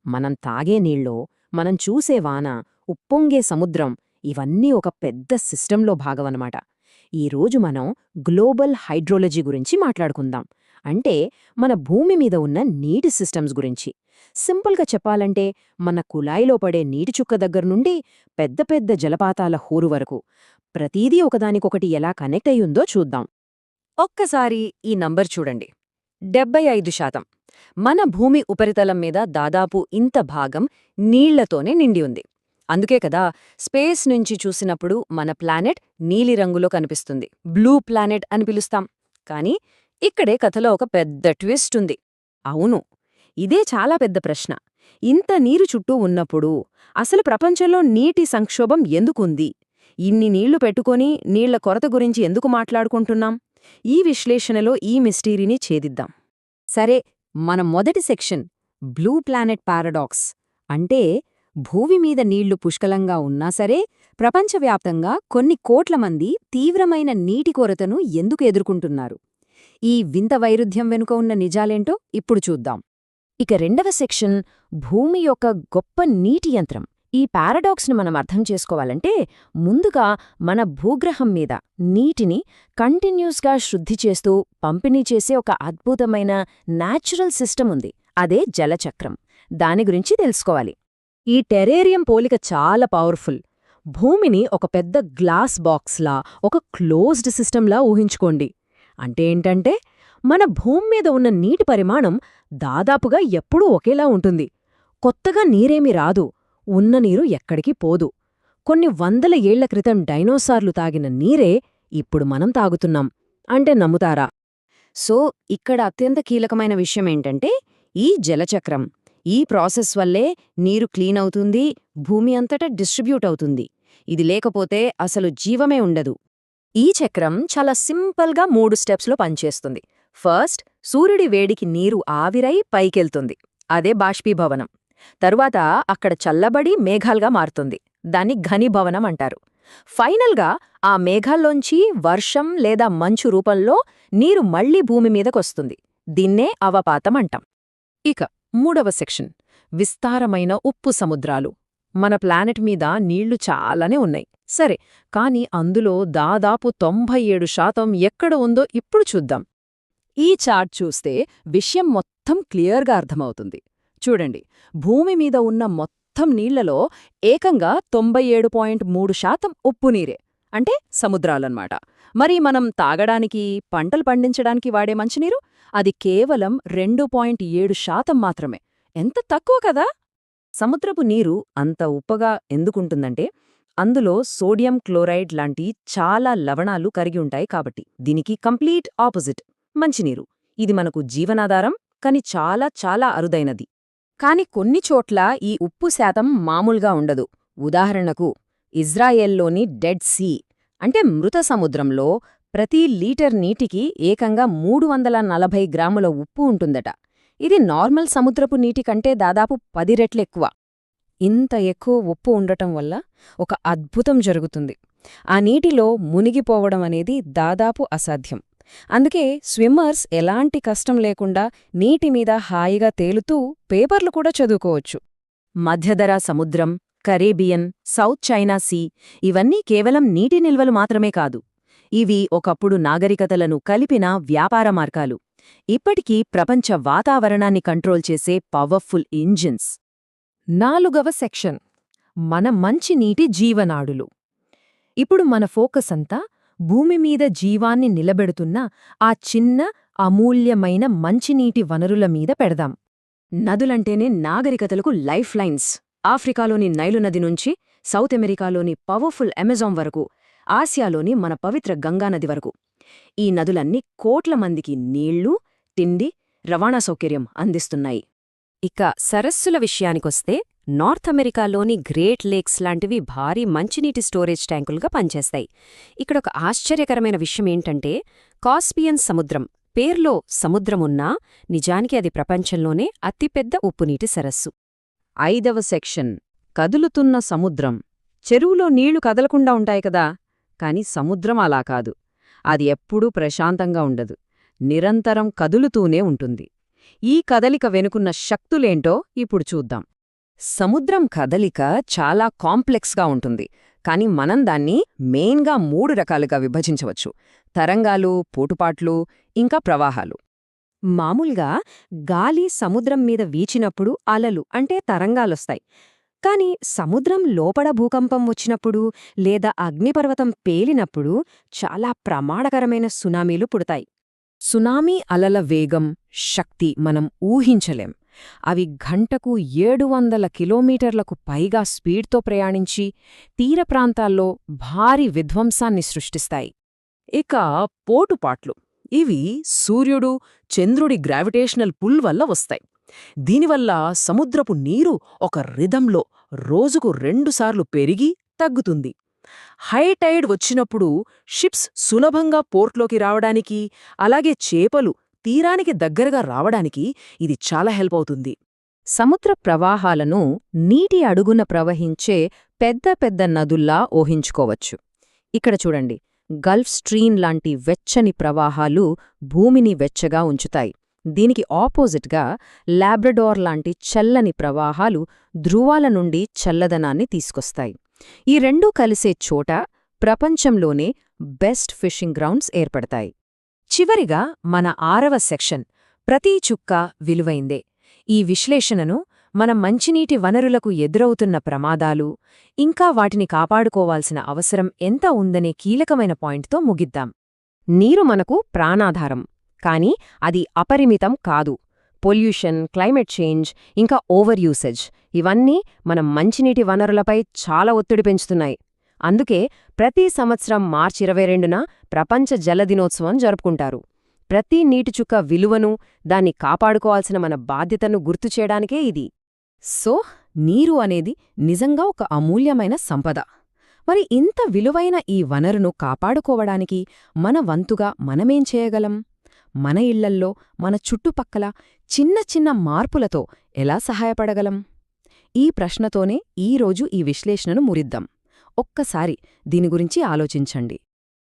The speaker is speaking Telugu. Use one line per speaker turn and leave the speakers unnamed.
మనం తాగే నీళ్ళో, మనం చూసే వాన, ఉప్పొంగే సముద్రం ఇవన్నీ ఒక పెద్ద సిస్టంలో భాగమన్నమాట. ఈరోజు మనం గ్లోబల్ హైడ్రోలజీ గురించి మాట్లాడుకుందాం. అంటే మన భూమి మీద ఉన్న నీటి సిస్టమ్స్ గురించి. సింపుల్గా చెప్పాలంటే మన కుళాయిలో పడే నీటి చుక్క దగ్గర్నుండి పెద్ద పెద్ద జలపాతాల హోరు వరకు ప్రతీదీ ఒకదానికొకటి ఎలా కనెక్ట్ అయ్యుందో చూద్దాం. ఒక్కసారి ఈ నంబర్ చూడండి. 75%. మన భూమి ఉపరితలం మీద దాదాపు ఇంత భాగం నీళ్లతోనే నిండి ఉంది. అందుకే కదా స్పేస్ నుంచి చూసినప్పుడు మన ప్లానెట్ నీలిరంగులో కనిపిస్తుంది, బ్లూ ప్లానెట్ అని పిలుస్తాం. కానీ ఇక్కడే కథలో ఒక పెద్ద ట్విస్ట్ ఉంది. అవును, ఇదే చాలా పెద్ద ప్రశ్న. ఇంత నీరు చుట్టూ ఉన్నప్పుడు అసలు ప్రపంచంలో నీటి సంక్షోభం ఎందుకుంది? ఇన్ని నీళ్లు పెట్టుకొని నీళ్ల కొరత గురించి ఎందుకు మాట్లాడుకుంటున్నాం? ఈ విశ్లేషణలో ఈ మిస్టరీని ఛేదిద్దాం. సరే, మన మొదటి సెక్షన్ బ్లూ ప్లానెట్ పారాడాక్స్. అంటే భూమి మీద నీళ్లు పుష్కలంగా ఉన్నా సరే ప్రపంచవ్యాప్తంగా కొన్ని కోట్ల మంది తీవ్రమైన నీటి కొరతను ఎందుకు ఎదుర్కొంటున్నారు? ఈ వింత వైరుధ్యం వెనుక ఉన్న నిజాలేంటో ఇప్పుడు చూద్దాం. ఇక రెండవ సెక్షన్ భూమి యొక్క గొప్ప నీటి యంత్రం. ఈ పారాడాక్స్ను మనం అర్థం చేసుకోవాలంటే ముందుగా మన భూగ్రహం మీద నీటిని కంటిన్యూస్గా శుద్ధి చేస్తూ పంపిణీ చేసే ఒక అద్భుతమైన న్యాచురల్ సిస్టమ్ ఉంది. అదే జలచక్రం. దాని గురించి తెలుసుకోవాలి. ఈ టెరేరియం పోలిక చాలా పవర్ఫుల్. భూమిని ఒక పెద్ద గ్లాస్ బాక్స్లా, ఒక క్లోజ్డ్ సిస్టంలా ఊహించుకోండి. అంటే ఏంటంటే మన భూమి మీద ఉన్న నీటి పరిమాణం దాదాపుగా ఎప్పుడూ ఒకేలా ఉంటుంది. కొత్తగా నీరేమీ రాదు, ఉన్న నీరు ఎక్కడికి పోదు. కొన్ని వందల ఏళ్ల క్రితం డైనోసార్లు తాగిన నీరే ఇప్పుడు మనం తాగుతున్నాం అంటే నమ్ముతారా? సో ఇక్కడ అత్యంత కీలకమైన విషయమేంటంటే ఈ జలచక్రం. ఈ ప్రాసెస్ వల్లే నీరు క్లీన్ అవుతుంది, భూమి అంతటా డిస్ట్రిబ్యూట్ అవుతుంది. ఇది లేకపోతే అసలు జీవమే ఉండదు. ఈ చక్రం చాలా సింపుల్గా 3 స్టెప్స్లో పనిచేస్తుంది. ఫస్ట్, సూర్యుడి వేడికి నీరు ఆవిరై పైకెళ్తుంది. అదే బాష్పీభవనం. తరువాత అక్కడ చల్లబడి మేఘాలుగా మారుతుంది. దాన్ని ఘనీభవనం అంటారు. ఫైనల్గా ఆ మేఘాల్లోంచి వర్షం లేదా మంచు రూపంలో నీరు మళ్లీ భూమి మీదకొస్తుంది. దీన్నే అవపాతం అంటాం. ఇక మూడవ సెక్షన్ విస్తారమైన ఉప్పు సముద్రాలు. మన ప్లానెట్ మీద నీళ్లు చాలానే ఉన్నాయి సరే, కాని అందులో దాదాపు 97% ఎక్కడ ఉందో ఇప్పుడు చూద్దాం. ఈ చార్ట్ చూస్తే విషయం మొత్తం క్లియర్గా అర్థమవుతుంది. చూడండి, భూమి మీద ఉన్న మొత్తం నీళ్లలో ఏకంగా 97.3% ఉప్పు నీరే, అంటే సముద్రాలన్నమాట. మరి మనం తాగడానికి, పంటలు పండించడానికి వాడే మంచినీరు అది కేవలం 2.7% మాత్రమే. ఎంత తక్కువ కదా! సముద్రపు నీరు అంత ఉప్పగా ఎందుకుంటుందంటే అందులో సోడియం క్లోరైడ్ లాంటి చాలా లవణాలు కరిగి ఉంటాయి కాబట్టి. దీనికి కంప్లీట్ ఆపోజిట్ మంచినీరు. ఇది మనకు జీవనాధారం, కాని చాలా చాలా అరుదైనది. కాని కొన్ని చోట్ల ఈ ఉప్పు శాతం మామూలుగా ఉండదు. ఉదాహరణకు ఇజ్రాయెల్లోని డెడ్ సీ అంటే మృత సముద్రంలో ప్రతి లీటర్ నీటికి ఏకంగా 340 గ్రాముల ఉప్పు ఉంటుందట. ఇది నార్మల్ సముద్రపు నీటి కంటే దాదాపు 10 రెట్లెక్కువ. ఇంత ఎక్కువ ఉప్పు ఉండటం వల్ల ఒక అద్భుతం జరుగుతుంది. ఆ నీటిలో మునిగిపోవడం అనేది దాదాపు అసాధ్యం. అందుకే స్విమ్మర్స్ ఎలాంటి కష్టం లేకుండా నీటి మీద హాయిగా తేలుతూ పేపర్లు కూడా చదువుకోవచ్చు. మధ్యధరా సముద్రం, కరేబియన్, సౌత్ చైనా సీ ఇవన్నీ కేవలం నీటి నిల్వలు మాత్రమే కాదు. ఇవి ఒకప్పుడు నాగరికతలను కలిపిన వ్యాపార మార్గాలు. ఇప్పటికీ ప్రపంచ వాతావరణాన్ని కంట్రోల్ చేసే పవర్ఫుల్ ఇంజిన్స్. నాలుగవ సెక్షన్ మన మంచినీటి జీవనాడులు. ఇప్పుడు మన ఫోకస్ అంతా భూమి మీద జీవాన్ని నిలబెడుతున్న ఆ చిన్న అమూల్యమైన మంచినీటి వనరుల మీద పెడదాం. నదులంటేనే నాగరికతలకు లైఫ్ లైన్స్. ఆఫ్రికాలోని నైలు నది నుంచి సౌత్ అమెరికాలోని పవర్ఫుల్ అమెజాన్ వరకు, ఆసియాలోని మన పవిత్ర గంగానది వరకు ఈ నదులన్నీ కోట్ల మందికి నీళ్లు, తిండి, రవాణా సౌకర్యం అందిస్తున్నాయి. ఇక సరస్సుల విషయానికొస్తే నార్త్ అమెరికాలోని గ్రేట్ లేక్స్ లాంటివి భారీ మంచినీటి స్టోరేజ్ ట్యాంకులుగా పనిచేస్తాయి. ఇక్కడొక ఆశ్చర్యకరమైన విషయమేంటంటే కాస్పియన్ సముద్రం పేర్లో సముద్రమున్నా నిజానికి అది ప్రపంచంలోనే అతిపెద్ద ఉప్పునీటి సరస్సు. ఐదవ సెక్షన్ కదులుతున్న సముద్రం. చెరువులో నీళ్లు కదలకుండా ఉంటాయి కదా, కాని సముద్రం అలా కాదు. అది ఎప్పుడూ ప్రశాంతంగా ఉండదు, నిరంతరం కదులుతూనే ఉంటుంది. ఈ కదలిక వెనుకున్న శక్తులేంటో ఇప్పుడు చూద్దాం. సముద్రం కదలిక చాలా కాంప్లెక్స్గా ఉంటుంది, కానీ మనం దాన్ని మెయిన్గా 3 రకాలుగా విభజించవచ్చు: తరంగాలు, పోటుపాట్లు, ఇంకా ప్రవాహాలు. మామూలుగా గాలి సముద్రం మీద వీచినప్పుడు అలలు అంటే తరంగాలొస్తాయి. కాని సముద్రం లోపల భూకంపం వచ్చినప్పుడు లేదా అగ్నిపర్వతం పేలినప్పుడు చాలా ప్రమాదకరమైన సునామీలు పుడతాయి. సునామీ అలల వేగం, శక్తి మనం ఊహించలేం. అవి గంటకు 700 కిలోమీటర్లకు పైగా స్పీడ్తో ప్రయాణించి తీర ప్రాంతాల్లో భారీ విధ్వంసాన్ని సృష్టిస్తాయి. ఇక పోటుపాట్లు. ఇవి సూర్యుడు, చంద్రుడి గ్రావిటేషనల్ పుల్ వల్ల వస్తాయి. దీనివల్ల సముద్రపు నీరు ఒక రిథంలో రోజుకు 2 సార్లు పెరిగి తగ్గుతుంది. హై టైడ్ వచ్చినప్పుడు షిప్స్ సులభంగా పోర్ట్లోకి రావడానికి, అలాగే చేపలు తీరానికి దగ్గరగా రావడానికి ఇది చాలా హెల్ప్ అవుతుంది. సముద్ర ప్రవాహాలను నీటి అడుగున ప్రవహించే పెద్ద పెద్ద నదుల్లా ఊహించుకోవచ్చు. ఇక్కడ చూడండి, గల్ఫ్ స్ట్రీమ్ లాంటి వెచ్చని ప్రవాహాలు భూమిని వెచ్చగా ఉంచుతాయి. దీనికి ఆపోజిట్గా లాబ్రడార్ లాంటి చల్లని ప్రవాహాలు ధృవాల నుండి చల్లదనాన్ని తీసుకొస్తాయి. ఈ రెండూ కలిసే చోట ప్రపంచంలోనే బెస్ట్ ఫిషింగ్ గ్రౌండ్స్ ఏర్పడతాయి. చివరిగా మన 6వ సెక్షన్, ప్రతి చుక్క విలువైందే. ఈ విశ్లేషణను మన మంచినీటి వనరులకు ఎదురవుతున్న ప్రమాదాలు, ఇంకా వాటిని కాపాడుకోవాల్సిన అవసరం ఎంత ఉందనే కీలకమైన పాయింట్తో ముగిద్దాం. నీరు మనకు ప్రాణాధారం, కానీ అది అపరిమితం కాదు. పొల్యూషన్, క్లైమేట్ చేంజ్, ఇంకా ఓవర్ యూసేజ్ ఇవన్నీ మన మంచినీటి వనరులపై చాలా ఒత్తిడి పెంచుతున్నాయి. అందుకే ప్రతి సంవత్సరం మార్చి 22న ప్రపంచ జల దినోత్సవం జరుపుకుంటారు. ప్రతి నీటిచుక్క విలువను, దాన్ని కాపాడుకోవాల్సిన మన బాధ్యతను గుర్తుచేయడానికే ఇది. సో, నీరు అనేది నిజంగా ఒక అమూల్యమైన సంపద. మరి ఇంత విలువైన ఈ వనరును కాపాడుకోవడానికి మన వంతుగా మనమేం చేయగలం? మన ఇళ్లల్లో, మన చుట్టుపక్కల చిన్న చిన్న మార్పులతో ఎలా సహాయపడగలం? ఈ ప్రశ్నతోనే ఈరోజు ఈ విశ్లేషణను మురిద్దాం. ఒక్కసారి దీని గురించి ఆలోచించండి.